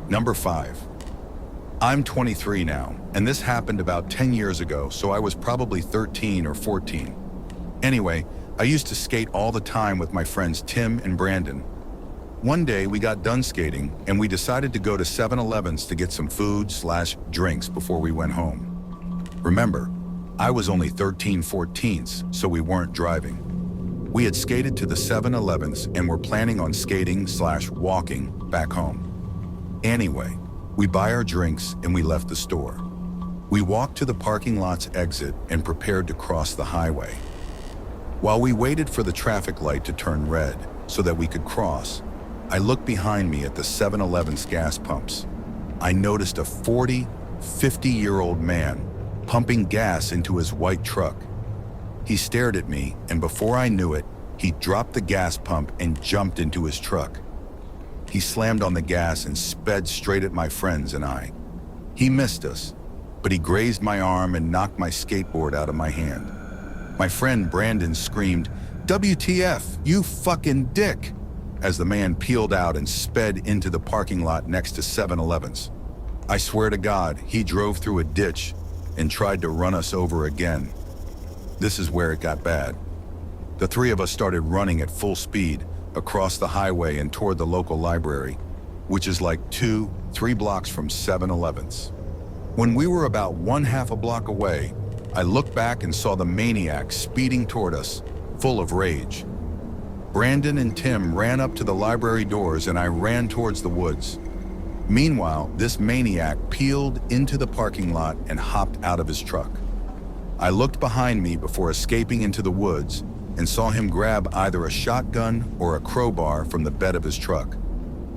Number 5. I'm 23 now, and this happened about 10 years ago, so I was probably 13 or 14. Anyway, I used to skate all the time with my friends Tim and Brandon. One day we got done skating and we decided to go to 7-Elevens to get some food/drinks before we went home. Remember, I was only 13/14, so we weren't driving. We had skated to the 7-Elevens and were planning on skating/walking back home. Anyway, we buy our drinks and we left the store. We walked to the parking lot's exit and prepared to cross the highway. While we waited for the traffic light to turn red so that we could cross, I looked behind me at the 7-Eleven's gas pumps. I noticed a 50-year-old man pumping gas into his white truck. He stared at me, and before I knew it, he dropped the gas pump and jumped into his truck. He slammed on the gas and sped straight at my friends and I. He missed us, but he grazed my arm and knocked my skateboard out of my hand. My friend Brandon screamed, "WTF, you fucking dick!" as the man peeled out and sped into the parking lot next to 7-Elevens. I swear to God, he drove through a ditch and tried to run us over again. This is where it got bad. The three of us started running at full speed across the highway and toward the local library, which is like 2-3 blocks from 7-Elevens. When we were about 1/2 block away, I looked back and saw the maniac speeding toward us, full of rage. Brandon and Tim ran up to the library doors and I ran towards the woods. Meanwhile, this maniac peeled into the parking lot and hopped out of his truck. I looked behind me before escaping into the woods and saw him grab either a shotgun or a crowbar from the bed of his truck.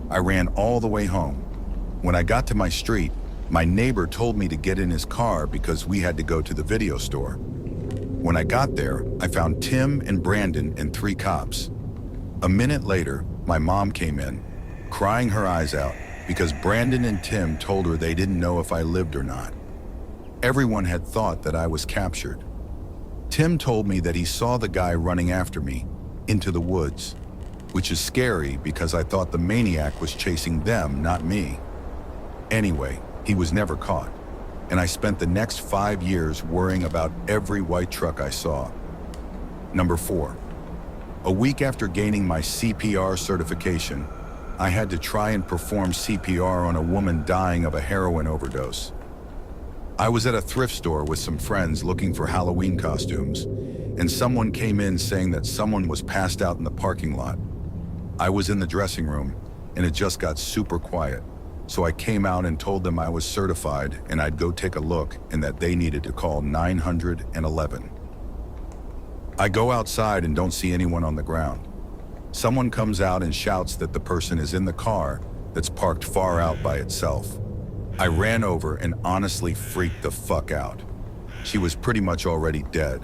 I ran all the way home. When I got to my street, my neighbor told me to get in his car because we had to go to the video store. When I got there, I found Tim and Brandon and 3 cops. A minute later, my mom came in, crying her eyes out because Brandon and Tim told her they didn't know if I lived or not. Everyone had thought that I was captured. Tim told me that he saw the guy running after me into the woods, which is scary because I thought the maniac was chasing them, not me. Anyway, he was never caught, and I spent the next 5 years worrying about every white truck I saw. Number 4. A week after gaining my CPR certification, I had to try and perform CPR on a woman dying of a heroin overdose. I was at a thrift store with some friends looking for Halloween costumes, and someone came in saying that someone was passed out in the parking lot. I was in the dressing room, and it just got super quiet, so I came out and told them I was certified and I'd go take a look and that they needed to call 911. I go outside and don't see anyone on the ground. Someone comes out and shouts that the person is in the car that's parked far out by itself. I ran over and honestly freaked the fuck out. She was pretty much already dead,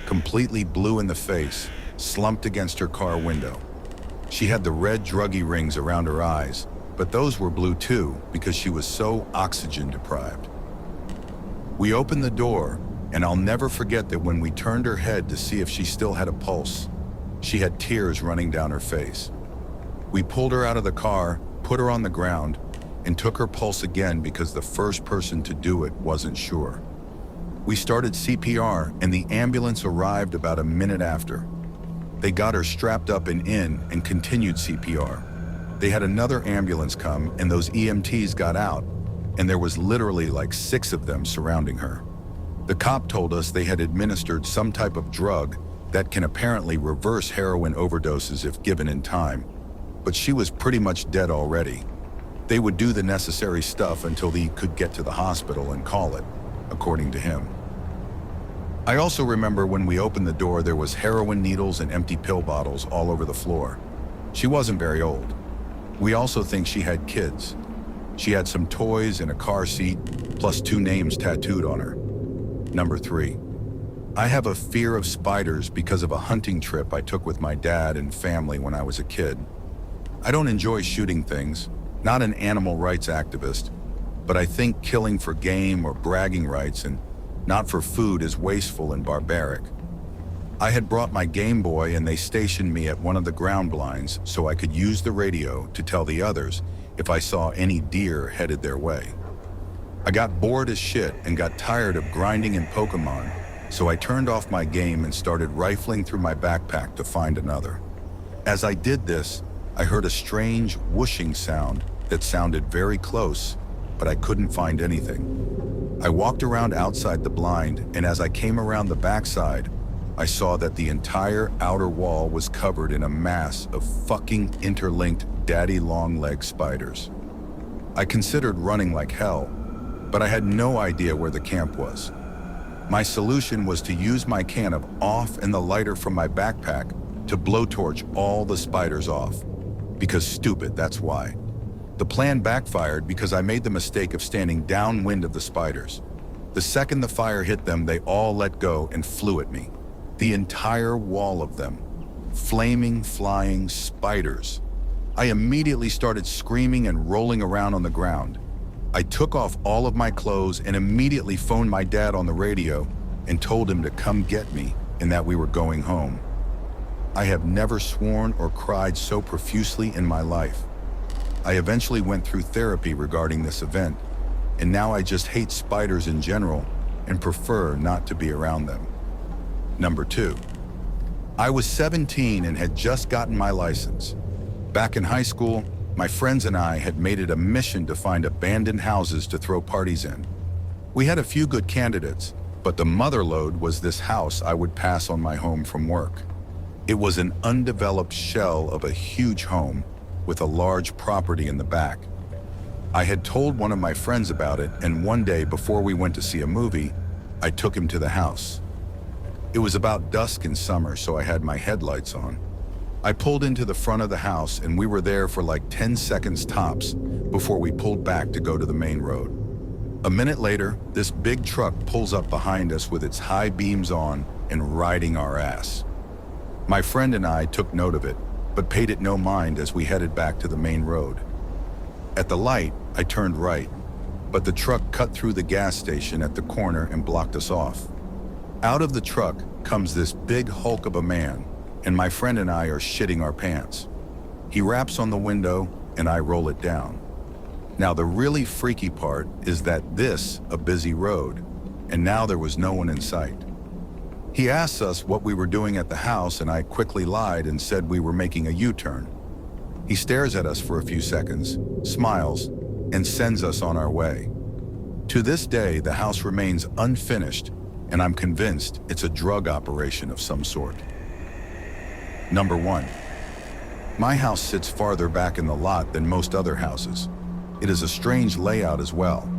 completely blue in the face, slumped against her car window. She had the red druggy rings around her eyes, but those were blue too because she was so oxygen deprived. We opened the door, and I'll never forget that when we turned her head to see if she still had a pulse, she had tears running down her face. We pulled her out of the car, put her on the ground, and took her pulse again because the first person to do it wasn't sure. We started CPR and the ambulance arrived about a minute after. They got her strapped up and in and continued CPR. They had another ambulance come and those EMTs got out, and there was literally like 6 of them surrounding her. The cop told us they had administered some type of drug that can apparently reverse heroin overdoses if given in time, but she was pretty much dead already. They would do the necessary stuff until they could get to the hospital and call it, according to him. I also remember when we opened the door, there was heroin needles and empty pill bottles all over the floor. She wasn't very old. We also think she had kids. She had some toys and a car seat, plus 2 names tattooed on her. Number 3. I have a fear of spiders because of a hunting trip I took with my dad and family when I was a kid. I don't enjoy shooting things, not an animal rights activist, but I think killing for game or bragging rights and not for food is wasteful and barbaric. I had brought my Game Boy and they stationed me at one of the ground blinds so I could use the radio to tell the others if I saw any deer headed their way. I got bored as shit and got tired of grinding in Pokemon, so I turned off my game and started rifling through my backpack to find another. As I did this, I heard a strange whooshing sound that sounded very close, but I couldn't find anything. I walked around outside the blind, and as I came around the backside, I saw that the entire outer wall was covered in a mass of fucking interlinked daddy long leg spiders. I considered running like hell, but I had no idea where the camp was. My solution was to use my can of off and the lighter from my backpack to blowtorch all the spiders off. Because stupid, that's why. The plan backfired because I made the mistake of standing downwind of the spiders. The second the fire hit them, they all let go and flew at me. The entire wall of them. Flaming, flying spiders. I immediately started screaming and rolling around on the ground. I took off all of my clothes and immediately phoned my dad on the radio and told him to come get me and that we were going home. I have never sworn or cried so profusely in my life. I eventually went through therapy regarding this event, and now I just hate spiders in general and prefer not to be around them. Number 2. I was 17 and had just gotten my license. Back in high school, my friends and I had made it a mission to find abandoned houses to throw parties in. We had a few good candidates, but the mother lode was this house I would pass on my home from work. It was an undeveloped shell of a huge home with a large property in the back. I had told one of my friends about it, and one day before we went to see a movie, I took him to the house. It was about dusk in summer, so I had my headlights on. I pulled into the front of the house and we were there for like 10 seconds tops before we pulled back to go to the main road. A minute later, this big truck pulls up behind us with its high beams on and riding our ass. My friend and I took note of it, but paid it no mind as we headed back to the main road. At the light, I turned right, but the truck cut through the gas station at the corner and blocked us off. Out of the truck comes this big hulk of a man, and my friend and I are shitting our pants. He raps on the window and I roll it down. Now the really freaky part is that this a busy road, and now there was no one in sight. He asks us what we were doing at the house, and I quickly lied and said we were making a U-turn. He stares at us for a few seconds, smiles, and sends us on our way. To this day, the house remains unfinished, and I'm convinced it's a drug operation of some sort. Number 1. My house sits farther back in the lot than most other houses. It is a strange layout as well.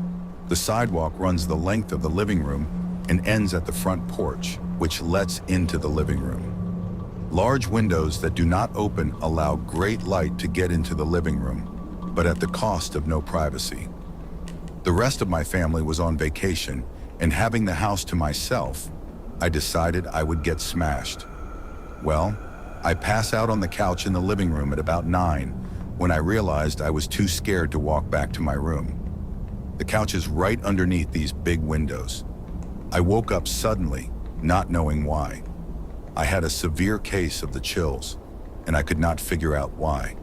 The sidewalk runs the length of the living room and ends at the front porch, which lets into the living room. Large windows that do not open allow great light to get into the living room, but at the cost of no privacy. The rest of my family was on vacation, and having the house to myself, I decided I would get smashed. Well, I pass out on the couch in the living room at about 9 when I realized I was too scared to walk back to my room. The couch is right underneath these big windows. I woke up suddenly, not knowing why. I had a severe case of the chills, and I could not figure out why.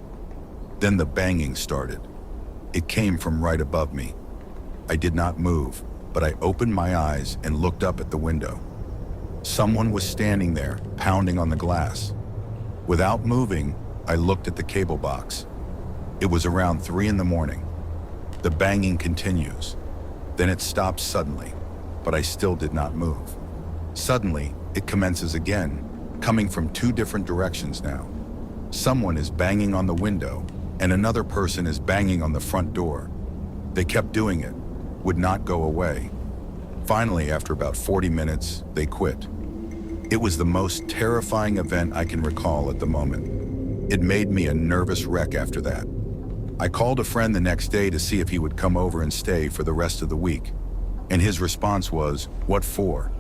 Then the banging started. It came from right above me. I did not move, but I opened my eyes and looked up at the window. Someone was standing there, pounding on the glass. Without moving, I looked at the cable box. It was around 3 in the morning. The banging continues. Then it stops suddenly, but I still did not move. Suddenly, it commences again, coming from 2 different directions now. Someone is banging on the window, and another person is banging on the front door. They kept doing it, would not go away. Finally, after about 40 minutes, they quit. It was the most terrifying event I can recall at the moment. It made me a nervous wreck after that. I called a friend the next day to see if he would come over and stay for the rest of the week, and his response was, "What for?"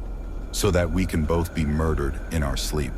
"So that we can both be murdered in our sleep."